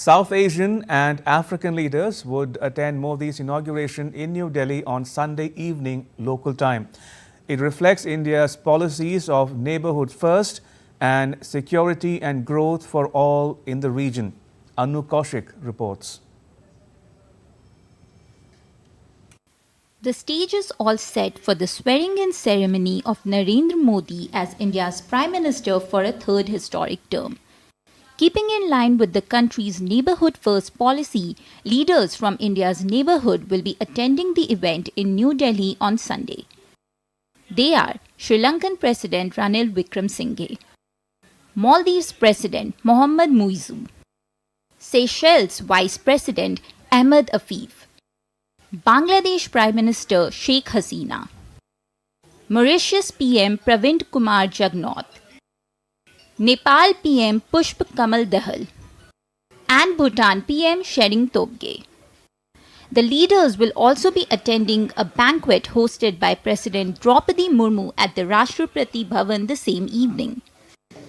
South Asian and African leaders would attend Modi's inauguration in New Delhi on Sunday evening local time. It reflects India's policies of neighborhood first and security and growth for all in the region. Anu Kaushik reports. The stage is all set for the swearing-in ceremony of Narendra Modi as India's Prime Minister for a third historic term. Keeping in line with the country's neighborhood-first policy, leaders from India's neighborhood will be attending the event in New Delhi on Sunday. They are Sri Lankan President Ranil Wickremesinghe, Maldives President Mohamed Muizzu, Seychelles Vice President Ahmed Afif, Bangladesh Prime Minister Sheikh Hasina, Mauritius PM Pravind Kumar Jugnauth, Nepal PM Pushp Kamal Dahal, and Bhutan PM Tshering Tobgay. The leaders will also be attending a banquet hosted by President Draupadi Murmu at the Rashtrapati Bhavan the same evening.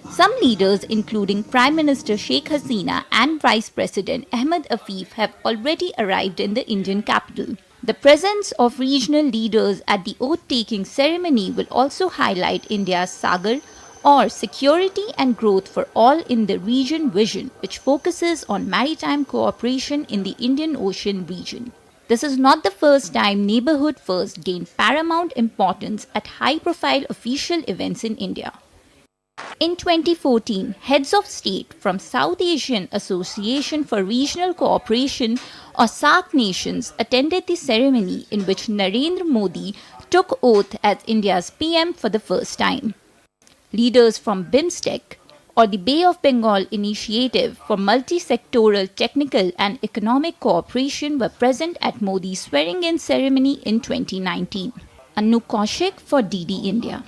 Some leaders, including Prime Minister Sheikh Hasina and Vice President Ahmed Afif, have already arrived in the Indian capital. The presence of regional leaders at the oath-taking ceremony will also highlight India's Sagar, or Security and Growth for All in the Region vision, which focuses on maritime cooperation in the Indian Ocean region. This is not the first time neighborhood first gained paramount importance at high-profile official events in India. In 2014, heads of state from South Asian Association for Regional Cooperation or SAARC nations attended the ceremony in which Narendra Modi took oath as India's PM for the first time. Leaders from BIMSTEC or the Bay of Bengal Initiative for Multi-Sectoral Technical and Economic Cooperation were present at Modi's swearing-in ceremony in 2019. Anu Kaushik for DD India.